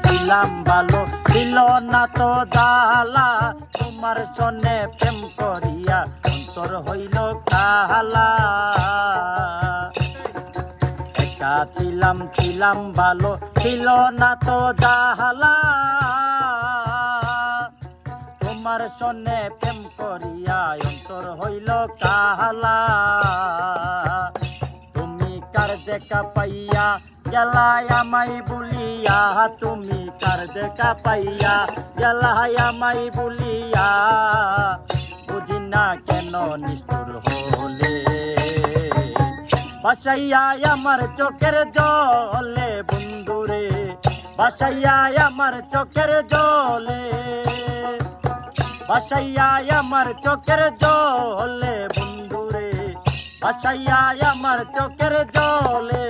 ছিলাম ভালো দিল না তো জালা, তোমার সনে প্রেম করিয়া অন্তর হইল কালা। একা ছিলাম ভালো দিল না তো জালা, তোমার সনে প্রেম করিয়া অন্তর হইল কালা। তুমি কার দেখা পাইয়া গেলাই আমায় বলিয়া, তুমি কার দেখা পাইয়া গেলাই আমায় বলিয়া, বুঝি না কেন নিষ্ঠুর হলে। ভাসাইয়া আমার চোখের জলে বন্ধুরে, ভাসাইয়া আমার চোখের জলে, ভাসাইয়া আমার চোখের জলে বন্ধুরে, ভাসাইয়া আমার চোখের জলে।